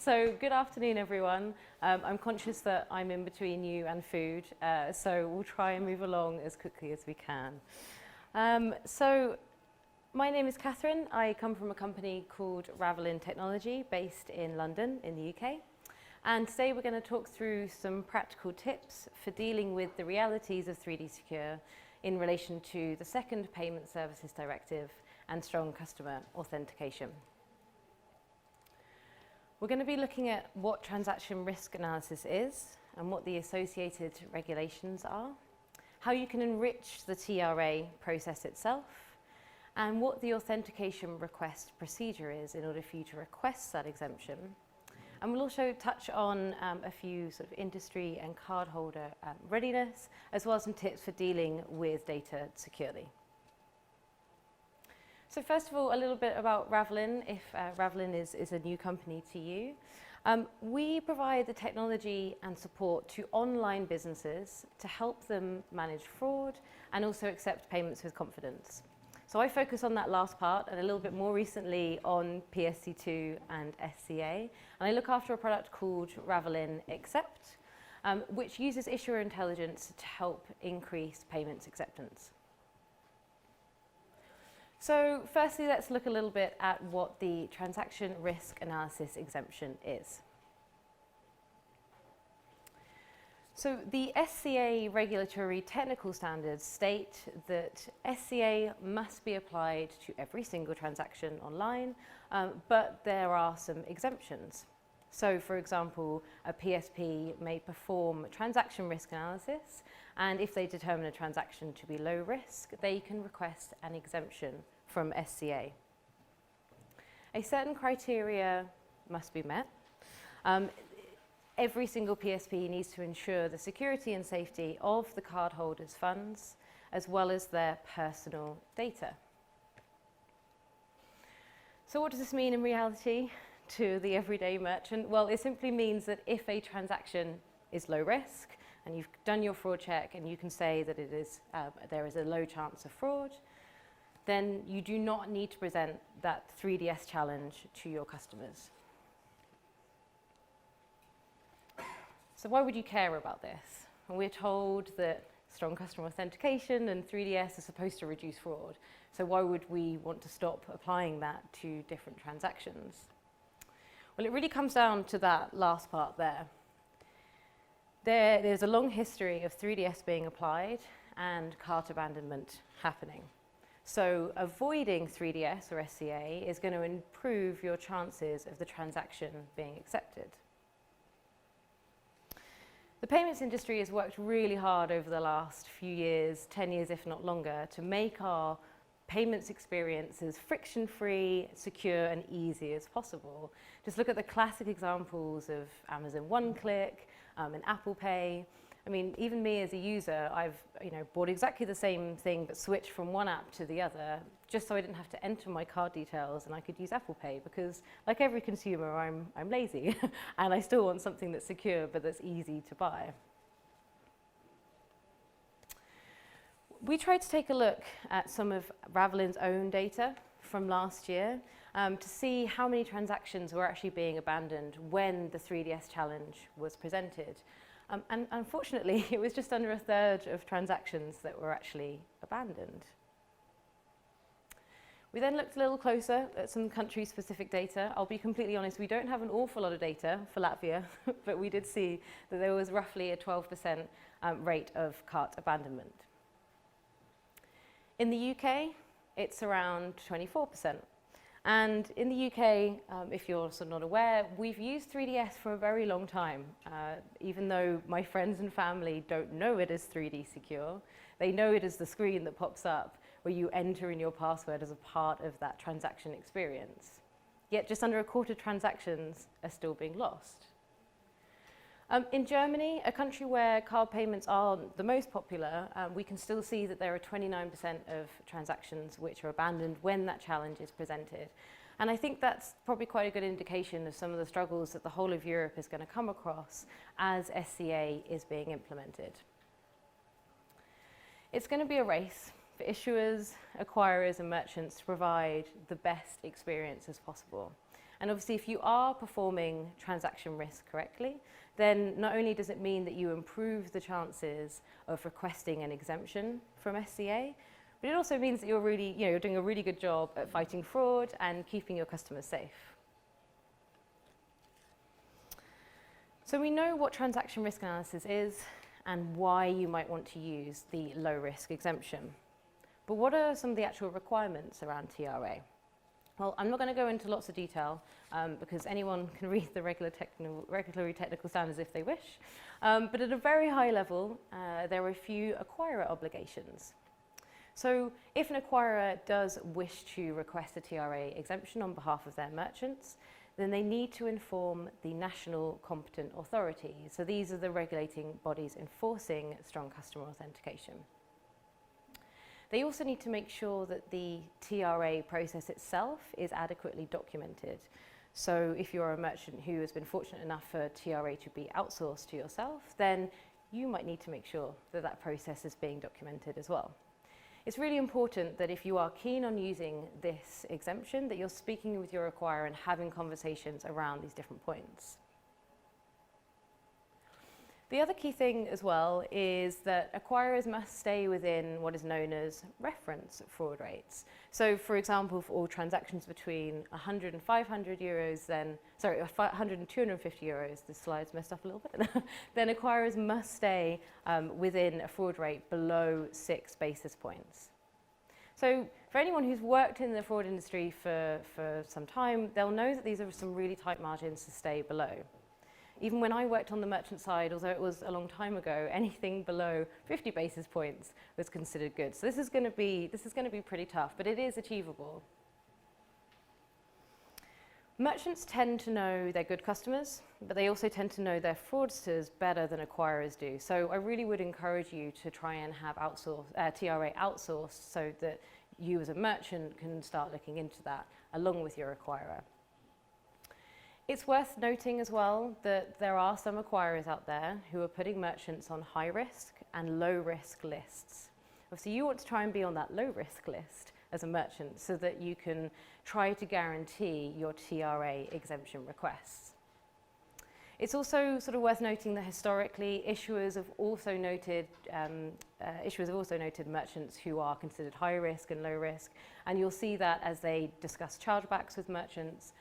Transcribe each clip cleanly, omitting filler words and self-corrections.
So good afternoon, everyone. I'm conscious that I'm in between you and food, so we'll try and move along as quickly as we can. So my name is Catherine. I come from a company called Ravelin Technology based in London in the UK. And today we're going to talk through some practical tips for dealing with the realities of 3D Secure in relation to the second Payment Services Directive and strong customer authentication. We're going to be looking at what transaction risk analysis is and what the associated regulations are, how you can enrich the TRA process itself, and what the authentication request procedure is in order for you to request that exemption. And we'll also touch on a few sort of industry and cardholder readiness, as well as some tips for dealing with data securely. So first of all, a little bit about Ravelin, if Ravelin is a new company to you. We provide the technology and support to online businesses to help them manage fraud and also accept payments with confidence. So I focus on that last part and a little bit more recently on PSD2 and SCA. And I look after a product called Ravelin Accept, which uses issuer intelligence to help increase payments acceptance. So firstly, let's look a little bit at what the transaction risk analysis exemption is. So the SCA regulatory technical standards state that SCA must be applied to every single transaction online, but there are some exemptions. So for example, a PSP may perform transaction risk analysis, and if they determine a transaction to be low risk, they can request an exemption from SCA. A certain criteria must be met. Every single PSP needs to ensure the security and safety of the cardholder's funds, as well as their personal data. So what does this mean in reality to the everyday merchant? Well, it simply means that if a transaction is low risk, and you've done your fraud check and you can say that it is, there is a low chance of fraud, then you do not need to present that 3DS challenge to your customers. So why would you care about this? And we're told that strong customer authentication and 3DS are supposed to reduce fraud. So why would we want to stop applying that to different transactions? Well, it really comes down to that last part there. There's a long history of 3DS being applied and cart abandonment happening. So avoiding 3DS or SCA is going to improve your chances of the transaction being accepted. The payments industry has worked really hard over the last few years, 10 years if not longer, to make our payments experience as friction-free, secure and easy as possible. Just look at the classic examples of Amazon One-Click and Apple Pay. I mean, even me as a user, I've bought exactly the same thing but switched from one app to the other just so I didn't have to enter my card details and I could use Apple Pay because, like every consumer, I'm lazy and I still want something that's secure but that's easy to buy. We tried to take a look at some of Ravelin's own data from last year to see how many transactions were actually being abandoned when the 3DS challenge was presented. And unfortunately, it was just under a third of transactions that were actually abandoned. We then looked a little closer at some country-specific data. I'll be completely honest, we don't have an awful lot of data for Latvia, but we did see that there was roughly a 12% rate of cart abandonment. In the UK, it's around 24%. And in the UK, if you're sort of not aware, we've used 3DS for a very long time. Even though my friends and family don't know it as 3D Secure, they know it as the screen that pops up where you enter in your password as a part of that transaction experience. Yet just under a quarter of transactions are still being lost. In Germany, a country where card payments are the most popular, we can still see that there are 29% of transactions which are abandoned when that challenge is presented. And I think that's probably quite a good indication of some of the struggles that the whole of Europe is going to come across as SCA is being implemented. It's going to be a race for issuers, acquirers and merchants to provide the best experience as possible. And obviously, if you are performing transaction risk correctly, then not only does it mean that you improve the chances of requesting an exemption from SCA, but it also means that you're doing a really good job at fighting fraud and keeping your customers safe. So we know what transaction risk analysis is and why you might want to use the low risk exemption. But what are some of the actual requirements around TRA? Well, I'm not going to go into lots of detail because anyone can read the regulatory technical standards if they wish. But at a very high level, there are a few acquirer obligations. So if an acquirer does wish to request a TRA exemption on behalf of their merchants, then they need to inform the national competent authority. So these are the regulating bodies enforcing strong customer authentication. They also need to make sure that the TRA process itself is adequately documented. So if you're a merchant who has been fortunate enough for TRA to be outsourced to yourself, then you might need to make sure that that process is being documented as well. It's really important that if you are keen on using this exemption, that you're speaking with your acquirer and having conversations around these different points. The other key thing as well is that acquirers must stay within what is known as reference fraud rates. So for example, for all transactions between 100 and 500 euros, 100 and 250 euros, the slide's messed up a little bit, then acquirers must stay within a fraud rate below 6 basis points. So for anyone who's worked in the fraud industry for some time, they'll know that these are some really tight margins to stay below. Even when I worked on the merchant side, although it was a long time ago, anything below 50 basis points was considered good. So this is going to be pretty tough, but it is achievable. Merchants tend to know their good customers, but they also tend to know their fraudsters better than acquirers do. So I really would encourage you to try and have TRA outsourced so that you as a merchant can start looking into that along with your acquirer. It's worth noting as well that there are some acquirers out there who are putting merchants on high risk and low risk lists. Obviously, you want to try and be on that low risk list as a merchant so that you can try to guarantee your TRA exemption requests. It's also sort of worth noting that historically, issuers have also noted merchants who are considered high risk and low risk, and you'll see that as they discuss chargebacks with merchants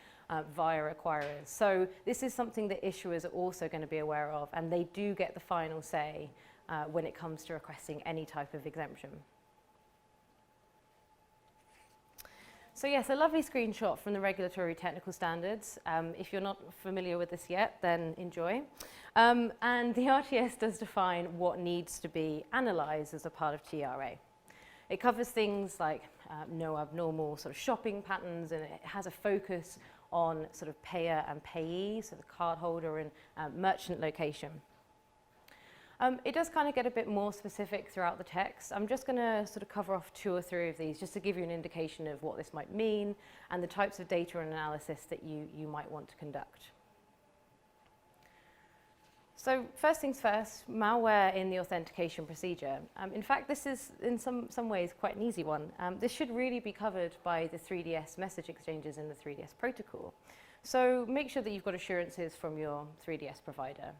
via acquirers. So this is something that issuers are also going to be aware of, and they do get the final say when it comes to requesting any type of exemption. So yes, a lovely screenshot from the regulatory technical standards. If you're not familiar with this yet, then enjoy. And the RTS does define what needs to be analysed as a part of TRA. It covers things like no abnormal sort of shopping patterns, and it has a focus on sort of payer and payee, so the cardholder and merchant location. It does kind of get a bit more specific throughout the text. I'm just going to sort of cover off 2 or 3 of these just to give you an indication of what this might mean and the types of data and analysis that you might want to conduct. So first things first, malware in the authentication procedure. In fact, this is in some ways quite an easy one. This should really be covered by the 3DS message exchanges in the 3DS protocol. So make sure that you've got assurances from your 3DS provider.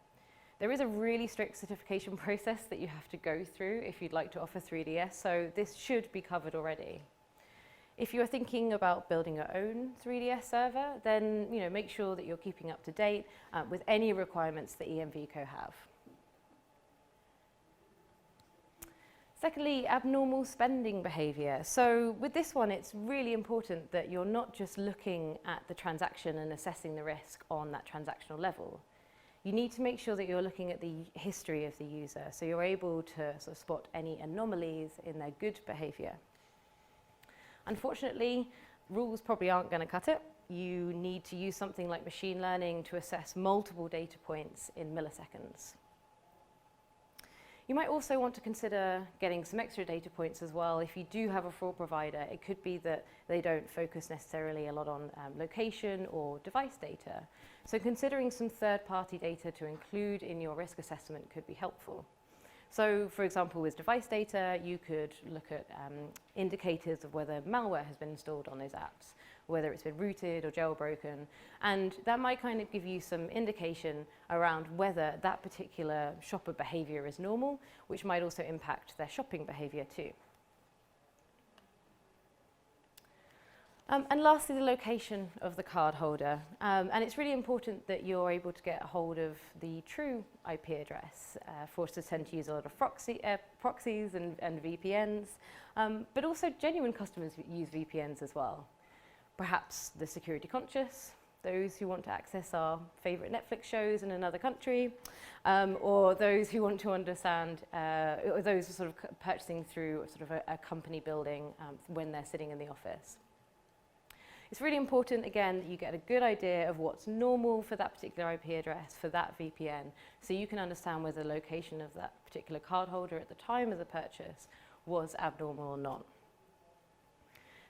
There is a really strict certification process that you have to go through if you'd like to offer 3DS, so this should be covered already. If you're thinking about building your own 3DS server, then make sure that you're keeping up to date with any requirements that EMVCo have. Secondly, abnormal spending behaviour. So with this one, it's really important that you're not just looking at the transaction and assessing the risk on that transactional level. You need to make sure that you're looking at the history of the user, so you're able to sort of spot any anomalies in their good behaviour. Unfortunately, rules probably aren't going to cut it. You need to use something like machine learning to assess multiple data points in milliseconds. You might also want to consider getting some extra data points as well. If you do have a fraud provider, it could be that they don't focus necessarily a lot on location or device data. So considering some third-party data to include in your risk assessment could be helpful. So for example, with device data, you could look at indicators of whether malware has been installed on those apps, whether it's been rooted or jailbroken. And that might kind of give you some indication around whether that particular shopper behavior is normal, which might also impact their shopping behavior too. And lastly, the location of the cardholder. And it's really important that you're able to get a hold of the true IP address. Fraudsters tend to use a lot of proxies and VPNs, but also genuine customers use VPNs as well. Perhaps the security conscious, those who want to access our favorite Netflix shows in another country, or those who want to understand, or those who are sort of purchasing through sort of a company building when they're sitting in the office. It's really important, again, that you get a good idea of what's normal for that particular IP address, for that VPN, so you can understand whether the location of that particular cardholder at the time of the purchase was abnormal or not.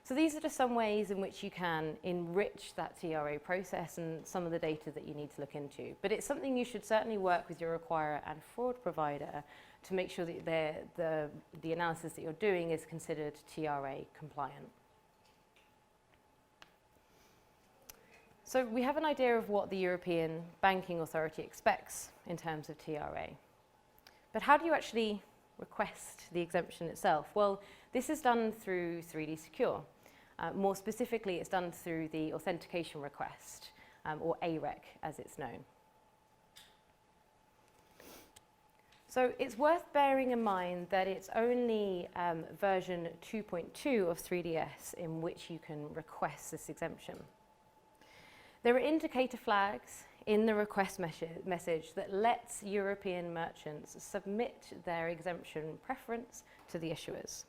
So these are just some ways in which you can enrich that TRA process and some of the data that you need to look into. But it's something you should certainly work with your acquirer and fraud provider to make sure that the analysis that you're doing is considered TRA compliant. So we have an idea of what the European Banking Authority expects in terms of TRA. But how do you actually request the exemption itself? Well, this is done through 3D Secure. More specifically, it's done through the authentication request, or AREC as it's known. So it's worth bearing in mind that it's only version 2.2 of 3DS in which you can request this exemption. There are indicator flags in the request message that lets European merchants submit their exemption preference to the issuers.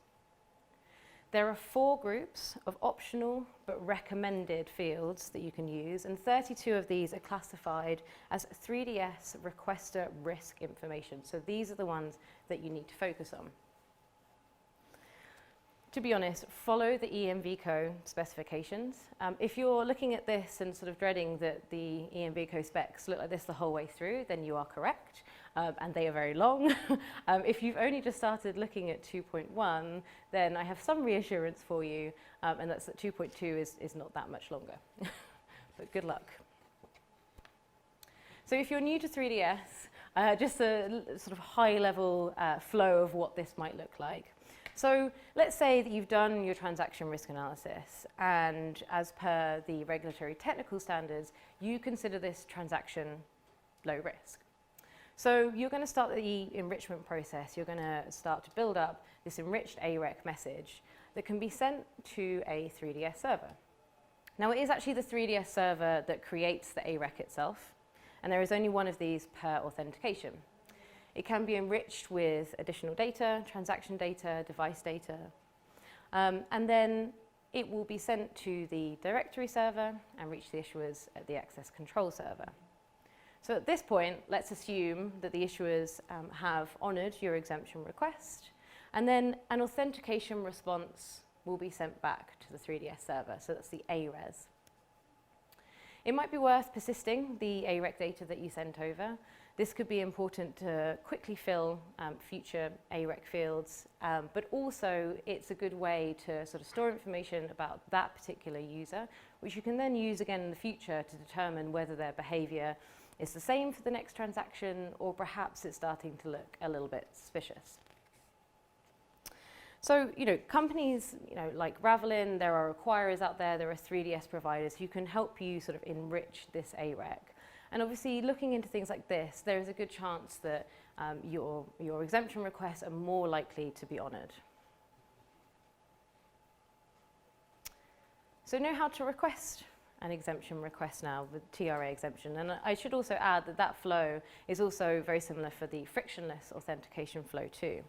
There are 4 groups of optional but recommended fields that you can use, and 32 of these are classified as 3DS requester risk information. So these are the ones that you need to focus on. To be honest, follow the EMVCo specifications. If you're looking at this and sort of dreading that the EMVCo specs look like this the whole way through, then you are correct, and they are very long. If you've only just started looking at 2.1, then I have some reassurance for you, and that's that 2.2 is not that much longer. But good luck. So if you're new to 3DS, just a sort of high-level flow of what this might look like. So let's say that you've done your transaction risk analysis, and as per the regulatory technical standards, you consider this transaction low risk. So you're going to start the enrichment process. You're going to start to build up this enriched AREC message that can be sent to a 3DS server. Now, it is actually the 3DS server that creates the AREC itself, and there is only one of these per authentication. It can be enriched with additional data, transaction data, device data, and then it will be sent to the directory server and reach the issuers at the access control server. So at this point, let's assume that the issuers have honoured your exemption request, and then an authentication response will be sent back to the 3DS server, so that's the ARES. It might be worth persisting the AREC data that you sent over. This could be important to quickly fill future AREC fields, but also it's a good way to sort of store information about that particular user, which you can then use again in the future to determine whether their behavior is the same for the next transaction, or perhaps it's starting to look a little bit suspicious. So, companies, like Ravelin, there are acquirers out there, there are 3DS providers who can help you sort of enrich this AREC. And obviously, looking into things like this, there is a good chance that your exemption requests are more likely to be honoured. So know how to request an exemption request now, the TRA exemption. And I should also add that that flow is also very similar for the frictionless authentication flow too.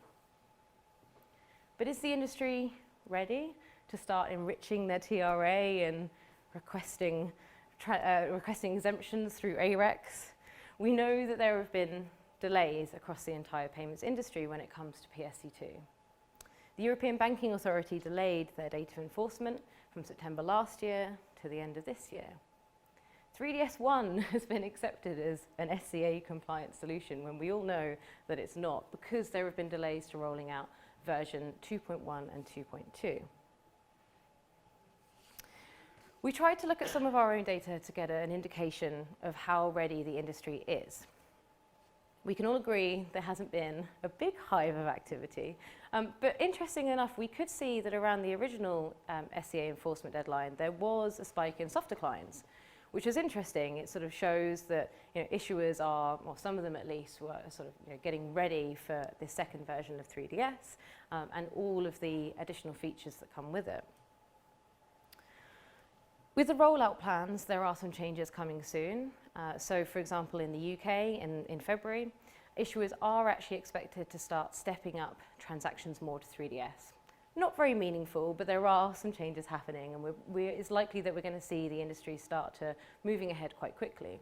But is the industry ready to start enriching their TRA and requesting exemptions through ARECs? We know that there have been delays across the entire payments industry when it comes to PSD2. The European Banking Authority delayed their data enforcement from September last year to the end of this year. 3DS1 has been accepted as an SCA compliant solution when we all know that it's not, because there have been delays to rolling out version 2.1 and 2.2. We tried to look at some of our own data to get an indication of how ready the industry is. We can all agree there hasn't been a big hive of activity, but interesting enough, we could see that around the original SCA enforcement deadline, there was a spike in soft declines, which is interesting. It sort of shows that issuers are, or some of them at least, were sort of getting ready for the second version of 3DS and all of the additional features that come with it. With the rollout plans, there are some changes coming soon. So, for example, in the UK in February, issuers are actually expected to start stepping up transactions more to 3DS. Not very meaningful, but there are some changes happening, and it's likely that we're going to see the industry start to moving ahead quite quickly.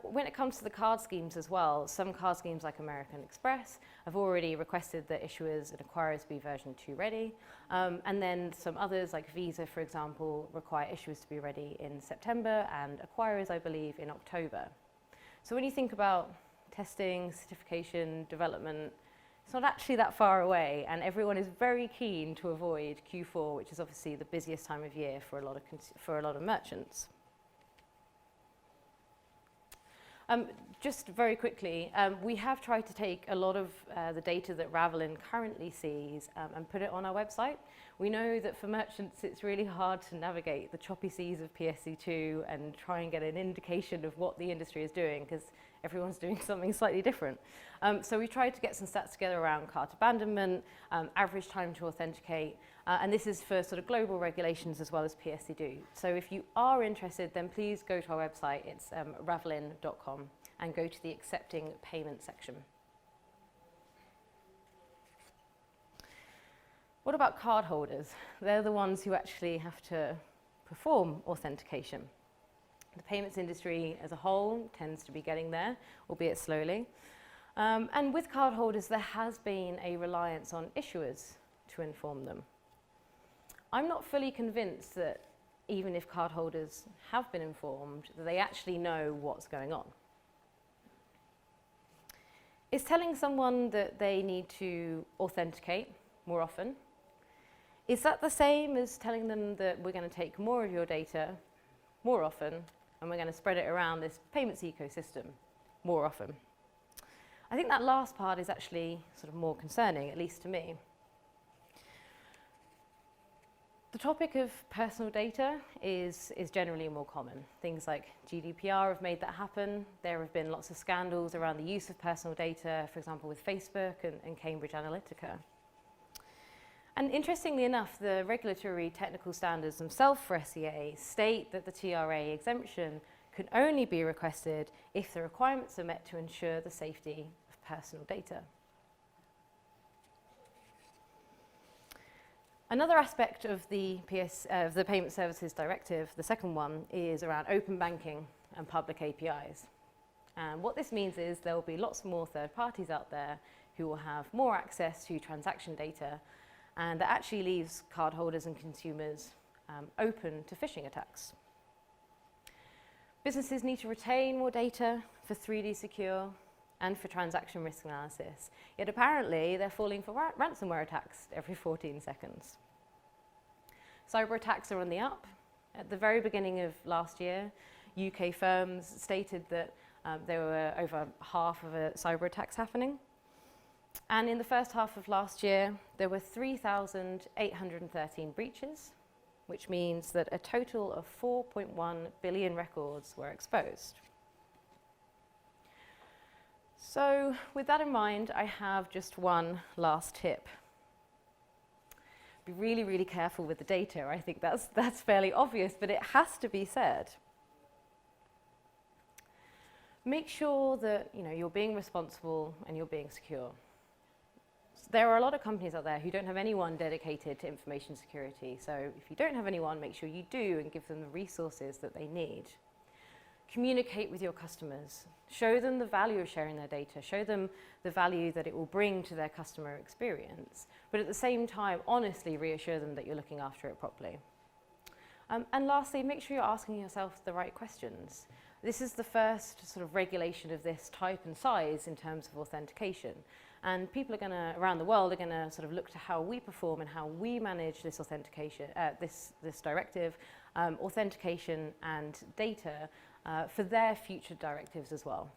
When it comes to the card schemes as well, some card schemes like American Express have already requested that issuers and acquirers be version 2 ready. And then some others like Visa, for example, require issuers to be ready in September and acquirers, I believe, in October. So when you think about testing, certification, development, it's not actually that far away, and everyone is very keen to avoid Q4, which is obviously the busiest time of year for a lot of merchants. Just very quickly, we have tried to take a lot of the data that Ravelin currently sees and put it on our website. We know that for merchants it's really hard to navigate the choppy seas of PSD2 and try and get an indication of what the industry is doing, because everyone's doing something slightly different. So we tried to get some stats together around cart abandonment, average time to authenticate, and this is for sort of global regulations as well as PSD2. So if you are interested, then please go to our website. It's ravelin.com, and go to the accepting payment section. What about cardholders? They're the ones who actually have to perform authentication. The payments industry as a whole tends to be getting there, albeit slowly. And with cardholders, there has been a reliance on issuers to inform them. I'm not fully convinced that even if cardholders have been informed, that they actually know what's going on. Is telling someone that they need to authenticate more often, is that the same as telling them that we're going to take more of your data more often and we're going to spread it around this payments ecosystem more often? I think that last part is actually sort of more concerning, at least to me. The topic of personal data is generally more common. Things like GDPR have made that happen. There have been lots of scandals around the use of personal data, for example, with Facebook and Cambridge Analytica. And interestingly enough, the regulatory technical standards themselves for SCA state that the TRA exemption can only be requested if the requirements are met to ensure the safety of personal data. Another aspect of the Payment Services Directive, the second one, is around open banking and public APIs. And what this means is there will be lots more third parties out there who will have more access to transaction data, and that actually leaves cardholders and consumers open to phishing attacks. Businesses need to retain more data for 3D secure and for transaction risk analysis. Yet apparently they're falling for ransomware attacks every 14 seconds. Cyber attacks are on the up. At the very beginning of last year, UK firms stated that there were over half of cyber attacks happening. And in the first half of last year, there were 3,813 breaches, which means that a total of 4.1 billion records were exposed. So with that in mind, I have just one last tip. Be really, really careful with the data. I think that's fairly obvious, but it has to be said. Make sure that you're being responsible and you're being secure. There are a lot of companies out there who don't have anyone dedicated to information security. So if you don't have anyone, make sure you do and give them the resources that they need. Communicate with your customers. Show them the value of sharing their data. Show them the value that it will bring to their customer experience. But at the same time, honestly reassure them that you're looking after it properly. And lastly, make sure you're asking yourself the right questions. This is the first sort of regulation of this type and size in terms of authentication. And people are going to, around the world, are going to sort of look to how we perform and how we manage this authentication, this directive, authentication and data for their future directives as well.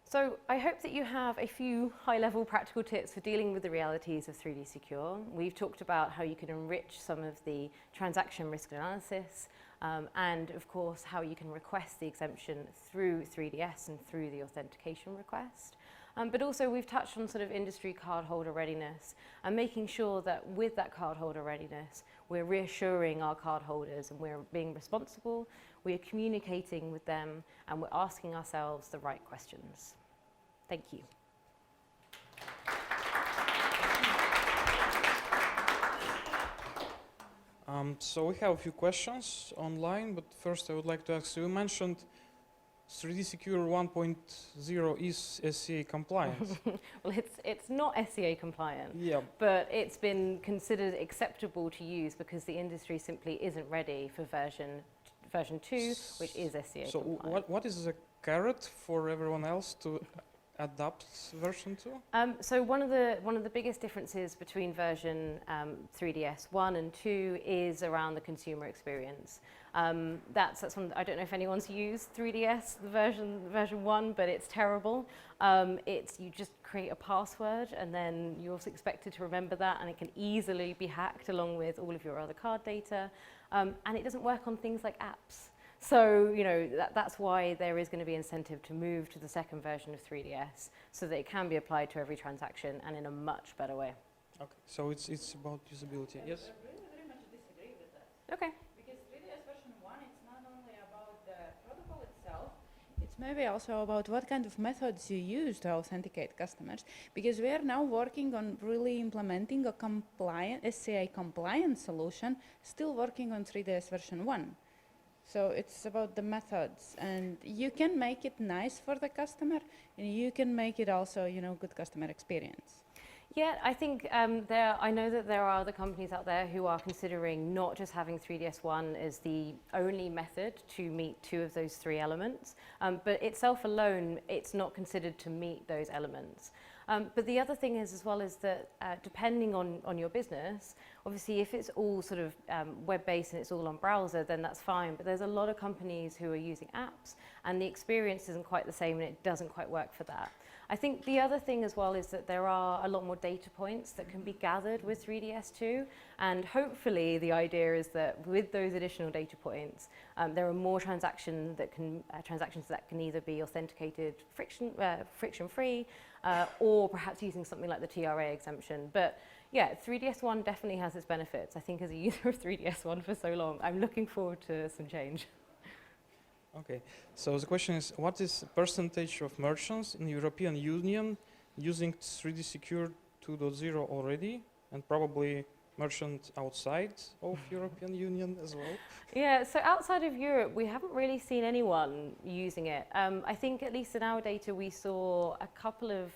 So I hope that you have a few high-level practical tips for dealing with the realities of 3D Secure. We've talked about how you can enrich some of the transaction risk analysis, and of course how you can request the exemption through 3DS and through the authentication request. But also we've touched on sort of industry cardholder readiness and making sure that with that cardholder readiness, we're reassuring our cardholders and we're being responsible, we're communicating with them, and we're asking ourselves the right questions. Thank you. So we have a few questions online, but first I would like to ask, so you mentioned 3D Secure 1.0 is SCA compliant. Well, it's not SCA compliant, Yeah. but it's been considered acceptable to use because the industry simply isn't ready for version 2, which is SCA so compliant. what is the carrot for everyone else to adopt version 2? So one of the biggest differences between version 3DS 1 and 2 is around the consumer experience. That's one. I don't know if anyone's used 3DS, the version 1, but it's terrible. You just create a password and then you're also expected to remember that, and it can easily be hacked along with all of your other card data. And it doesn't work on things like apps. So, you know, that's why there is going to be incentive to move to the second version of 3DS so that it can be applied to every transaction and in a much better way. Okay, so it's about usability. Yes? I really very much disagree with that. Okay. Because 3DS version 1, it's not only about the protocol itself, it's maybe also about what kind of methods you use to authenticate customers. Because we are now working on really implementing a SCA compliant solution, still working on 3DS version 1. So it's about the methods, and you can make it nice for the customer, and you can make it also, you know, good customer experience. Yeah, I think I know that there are other companies out there who are considering not just having 3DS 1 as the only method to meet 2 of those 3 elements, but itself alone, it's not considered to meet those elements. But the other thing is as well is that depending on your business, obviously if it's all sort of web-based and it's all on browser, then that's fine. But there's a lot of companies who are using apps and the experience isn't quite the same and it doesn't quite work for that. I think the other thing as well is that there are a lot more data points that can be gathered with 3DS2, and hopefully the idea is that with those additional data points, there are more transactions that can either be authenticated friction-free, or perhaps using something like the TRA exemption. But yeah, 3DS1 definitely has its benefits. I think as a user of 3DS1 for so long, I'm looking forward to some change. Okay, so the question is, what is the percentage of merchants in the European Union using 3D Secure 2.0 already, and probably merchants outside of European Union as well? Yeah, so outside of Europe, we haven't really seen anyone using it. I think at least in our data, we saw a couple of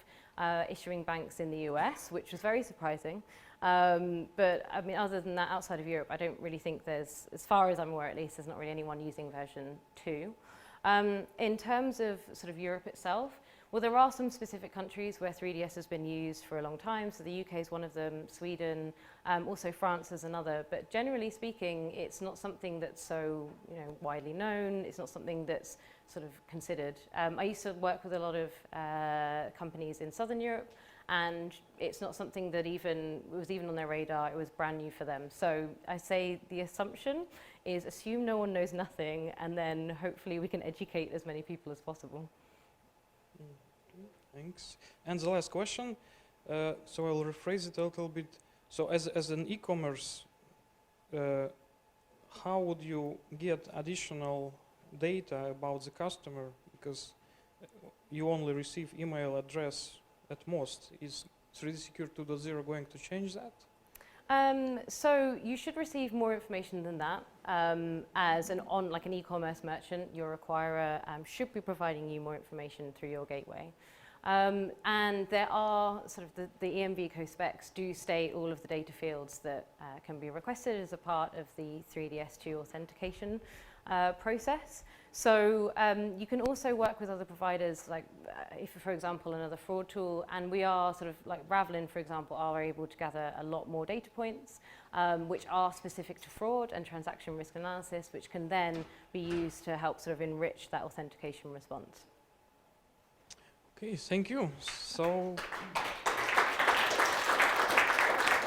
issuing banks in the US, which was very surprising. But I mean, other than that, outside of Europe, I don't really think there's, as far as I'm aware at least, there's not really anyone using version 2. In terms of sort of Europe itself, well, there are some specific countries where 3DS has been used for a long time. So the UK is one of them, Sweden, also France is another. But generally speaking, it's not something that's so, you know, widely known. It's not something that's sort of considered. I used to work with a lot of companies in Southern Europe, and it's not something that was even on their radar. It was brand new for them. So I say the assumption is assume no one knows nothing, and then hopefully we can educate as many people as possible. Thanks. And the last question, so I'll rephrase it a little bit. So as an e-commerce, how would you get additional data about the customer? Because you only receive email address at most. Is 3D Secure 2.0 going to change that? So you should receive more information than that. As like an e-commerce merchant, your acquirer should be providing you more information through your gateway. And there are sort of the EMV co-specs do state all of the data fields that can be requested as a part of the 3DS2 authentication. process. So you can also work with other providers, like if, for example, another fraud tool, and we are sort of like Ravelin, for example, are able to gather a lot more data points, which are specific to fraud and transaction risk analysis, which can then be used to help sort of enrich that authentication response. Okay, thank you. So